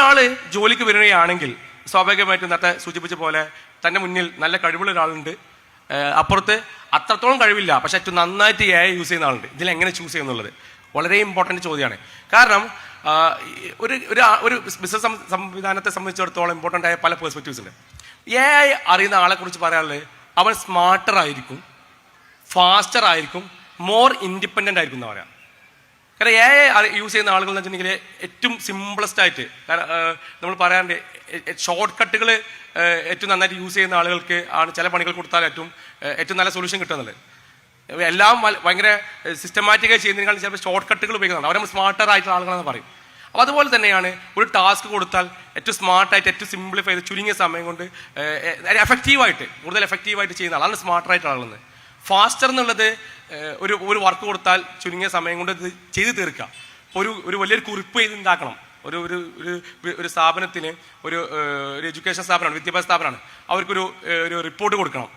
ഒരാൾ ജോലിക്ക് വരികയാണെങ്കിൽ സ്വാഭാവികമായിട്ടും നേരത്തെ സൂചിപ്പിച്ച പോലെ തൻ്റെ മുന്നിൽ നല്ല കഴിവുള്ള ഒരാളുണ്ട്, അപ്പുറത്ത് അത്രത്തോളം കഴിവില്ല പക്ഷെ ഏറ്റവും നന്നായിട്ട് AI യൂസ് ചെയ്യുന്ന ആളുണ്ട്. ഇതിലെങ്ങനെ ചൂസ് ചെയ്യുന്നുള്ളത് വളരെ ഇമ്പോർട്ടൻറ്റ് ചോദ്യമാണ്. കാരണം ഒരു ഒരു ബിസിനസ് സംവിധാനത്തെ സംബന്ധിച്ചിടത്തോളം ഇമ്പോർട്ടൻ്റ് ആയ പല പേഴ്സ്പെക്റ്റീവ്സ് ഉണ്ട്. AI അറിയുന്ന ആളെക്കുറിച്ച് പറയാനുള്ളത് അവൻ സ്മാർട്ടർ ആയിരിക്കും, ഫാസ്റ്റർ ആയിരിക്കും, മോർ ഇൻഡിപെൻഡൻ്റ് ആയിരിക്കും എന്ന് പറയാം. കാരണം AI യൂസ് ചെയ്യുന്ന ആളുകൾ എന്ന് വെച്ചിട്ടുണ്ടെങ്കിൽ ഏറ്റവും സിംപിളസ്റ്റ് ആയിട്ട്, നമ്മൾ പറയാറുണ്ട് ഷോർട്ട് കട്ടുകൾ ഏറ്റവും നന്നായിട്ട് യൂസ് ചെയ്യുന്ന ആളുകൾക്ക് ആണ് ചില പണികൾ കൊടുത്താൽ ഏറ്റവും നല്ല സൊല്യൂഷൻ കിട്ടുന്നത്. എല്ലാം ഭയങ്കര സിസ്റ്റമാറ്റിക്കായി ചെയ്യുന്നതിനേക്കാൾ ചിലപ്പോൾ ഷോർട്ട് കട്ടുകൾ ഉപയോഗിക്കുന്നുണ്ട്. അവർ സ്മാർട്ടർ ആയിട്ടുള്ള ആളുകളെന്ന് പറയും. അപ്പോൾ അതുപോലെ തന്നെയാണ് ഒരു ടാസ്ക് കൊടുത്താൽ ഏറ്റവും സ്മാർട്ടായിട്ട് ഏറ്റവും സിംപ്ലിഫൈ ചെയ്ത് ചുരുങ്ങിയ സമയം കൊണ്ട് കൂടുതൽ എഫക്റ്റീവായിട്ട് ചെയ്യുന്ന ആളാണ് സ്മാർട്ടർ ആയിട്ടുള്ള ആളെന്ന്. ഫാസ്റ്റർ എന്നുള്ളത് ഒരു വർക്ക് കൊടുത്താൽ ചുരുങ്ങിയ സമയം കൊണ്ട് ഇത് ചെയ്ത് തീർക്കുക. ഒരു വലിയൊരു കുറിപ്പ് ചെയ്ത് ഉണ്ടാക്കണം. ഒരു സ്ഥാപനത്തിന് ഒരു എഡ്യൂക്കേഷൻ സ്ഥാപനമാണ്, വിദ്യാഭ്യാസ സ്ഥാപനമാണ്, അവർക്കൊരു റിപ്പോർട്ട് കൊടുക്കണം.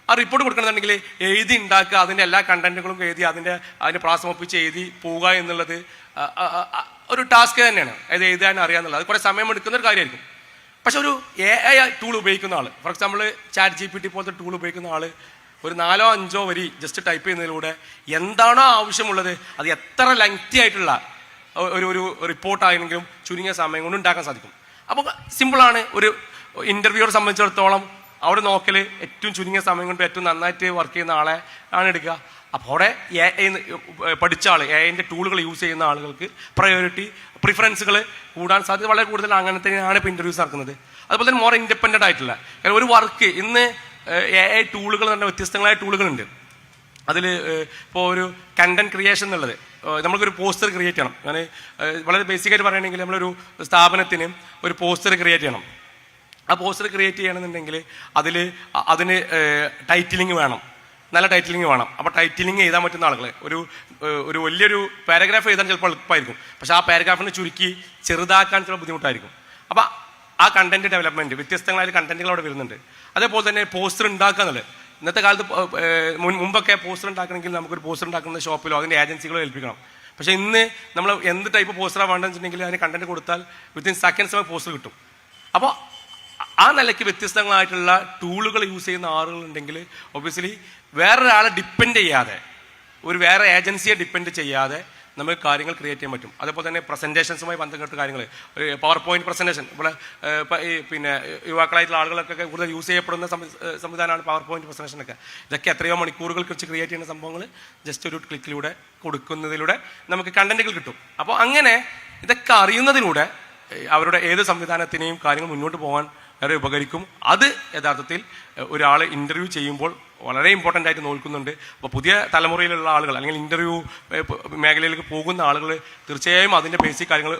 ആ റിപ്പോർട്ട് കൊടുക്കണമെന്നുണ്ടെങ്കിൽ എഴുതി ഉണ്ടാക്കുക, അതിൻ്റെ എല്ലാ കണ്ടന്റുകളും എഴുതി അതിൻ്റെ പ്രാസമൊപ്പിച്ച് എഴുതി പോവുക എന്നുള്ളത് ഒരു ടാസ്ക് തന്നെയാണ്. അത് എഴുതാൻ അറിയാന്നുള്ളത് അത് കുറേ സമയം എടുക്കുന്ന ഒരു കാര്യമായിരിക്കും. പക്ഷെ ഒരു AI ടൂൾ ഉപയോഗിക്കുന്ന ആൾ, ഫോർ എക്സാമ്പിൾ ChatGPT പോലത്തെ ടൂൾ ഉപയോഗിക്കുന്ന ആൾ ഒരു 4-5 വരി ജസ്റ്റ് ടൈപ്പ് ചെയ്യുന്നതിലൂടെ എന്താണോ ആവശ്യമുള്ളത് അത് എത്ര ലെങ്തി ആയിട്ടുള്ള ഒരു റിപ്പോർട്ടായെങ്കിലും ചുരുങ്ങിയ സമയം കൊണ്ട് ഉണ്ടാക്കാൻ സാധിക്കും. അപ്പോൾ സിമ്പിളാണ്. ഒരു ഇൻ്റർവ്യൂവറെ സംബന്ധിച്ചിടത്തോളം അവിടെ നോക്കൽ ഏറ്റവും ചുരുങ്ങിയ സമയം കൊണ്ട് ഏറ്റവും നന്നായിട്ട് വർക്ക് ചെയ്യുന്ന ആളെ ആണ് എടുക്കുക. അപ്പോൾ അവിടെ AI പഠിച്ച ആൾ, AIൻ്റെ ടൂളുകൾ യൂസ് ചെയ്യുന്ന ആളുകൾക്ക് പ്രിഫറൻസുകൾ കൂടാൻ സാധ്യത വളരെ കൂടുതൽ. അങ്ങനെ തന്നെയാണ് ഇപ്പോൾ ഇൻ്റർവ്യൂസ് നടക്കുന്നത്. അതുപോലെ തന്നെ മോർ ഇൻഡിപെൻഡൻ്റ് ആയിട്ടുള്ള കാരണം ഒരു വർക്ക് ഇന്ന് AI ടൂളുകൾ തന്നെ വ്യത്യസ്തങ്ങളായ ടൂളുകളുണ്ട്. അതിൽ ഇപ്പോൾ ഒരു കണ്ടന്റ് ക്രിയേഷൻ എന്നുള്ളത്, നമുക്കൊരു പോസ്റ്റർ ക്രിയേറ്റ് ചെയ്യണം. ഞാൻ വളരെ ബേസിക്കായിട്ട് പറയുകയാണെങ്കിൽ നമ്മളൊരു സ്ഥാപനത്തിന് ഒരു പോസ്റ്റർ ക്രിയേറ്റ് ചെയ്യണം. ആ പോസ്റ്റർ ക്രിയേറ്റ് ചെയ്യണമെന്നുണ്ടെങ്കിൽ അതിന് ടൈറ്റിലിംഗ് വേണം, നല്ല ടൈറ്റിലിംഗ് വേണം. അപ്പോൾ ടൈറ്റിലിംഗ് എഴുതാൻ പറ്റുന്ന ആളുകൾ ഒരു വലിയൊരു പാരഗ്രാഫ് എഴുതാൻ ചിലപ്പോൾ എളുപ്പമായിരിക്കും, പക്ഷെ ആ പാരഗ്രാഫിനെ ചുരുക്കി ചെറുതാക്കാൻ ചില ബുദ്ധിമുട്ടായിരിക്കും. അപ്പോൾ ആ കണ്ടന്റ് ഡെവലപ്മെൻറ്റ് വ്യത്യസ്തങ്ങളായ കണ്ടന്റുകൾ അവിടെ വരുന്നുണ്ട്. അതേപോലെ തന്നെ പോസ്റ്റർ ഉണ്ടാക്കുക എന്നുള്ളത് ഇന്നത്തെ കാലത്ത് മുമ്പൊക്കെ പോസ്റ്റർ ഉണ്ടാക്കണമെങ്കിൽ നമുക്കൊരു പോസ്റ്റർ ഉണ്ടാക്കുന്ന ഷോപ്പിലോ അതിൻ്റെ ഏജൻസികളോ ഏൽപ്പിക്കണം. പക്ഷേ ഇന്ന് നമ്മൾ എന്ത് ടൈപ്പ് പോസ്റ്ററാണ് വേണ്ടതെന്ന് വെച്ചിട്ടുണ്ടെങ്കിൽ അതിന് കണ്ടന്റ് കൊടുത്താൽ വിത്തിൻ സെക്കൻഡ്സ് പോസ്റ്റർ കിട്ടും. അപ്പോൾ ആ നിലയ്ക്ക് വ്യത്യസ്തങ്ങളായിട്ടുള്ള ടൂളുകൾ യൂസ് ചെയ്യുന്ന ആളുകളുണ്ടെങ്കിൽ ഒബ്വിയസ്ലി വേറൊരാളെ ഡിപ്പെൻഡ് ചെയ്യാതെ, വേറെ ഏജൻസിയെ ഡിപ്പെൻഡ് ചെയ്യാതെ നമുക്ക് കാര്യങ്ങൾ ക്രിയേറ്റ് ചെയ്യാൻ പറ്റും. അതേപോലെ തന്നെ പ്രസൻറ്റേഷൻസുമായി ബന്ധപ്പെട്ട കാര്യങ്ങൾ, ഒരു പവർ പോയിന്റ് പ്രസൻറ്റേഷൻ ഇവിടെ പിന്നെ യുവാക്കളായിട്ടുള്ള ആളുകളൊക്കെ കൂടുതൽ യൂസ് ചെയ്യപ്പെടുന്ന സംവിധാനമാണ് പവർ പോയിന്റ് പ്രസൻറ്റേഷനൊക്കെ. ഇതൊക്കെ എത്രയോ മണിക്കൂറുകൾ വെച്ച് ക്രിയേറ്റ് ചെയ്യുന്ന സംഭവങ്ങൾ ജസ്റ്റ് ഒരു ക്ലിക്കിലൂടെ കൊടുക്കുന്നതിലൂടെ നമുക്ക് കണ്ടന്റുകൾ കിട്ടും. അപ്പോൾ അങ്ങനെ ഇതൊക്കെ അറിയുന്നതിലൂടെ അവരുടെ ഏത് സംവിധാനത്തിനെയും കാര്യങ്ങൾ മുന്നോട്ട് പോകാൻ വളരെ ഉപകരിക്കും. അത് യഥാർത്ഥത്തിൽ ഒരാൾ ഇൻ്റർവ്യൂ ചെയ്യുമ്പോൾ വളരെ ഇമ്പോർട്ടൻ്റ് ആയിട്ട് നോക്കുന്നുണ്ട്. അപ്പോൾ പുതിയ തലമുറയിലുള്ള ആളുകൾ അല്ലെങ്കിൽ ഇൻ്റർവ്യൂ മേഖലയിലേക്ക് പോകുന്ന ആളുകൾ തീർച്ചയായും അതിൻ്റെ ബേസിക് കാര്യങ്ങൾ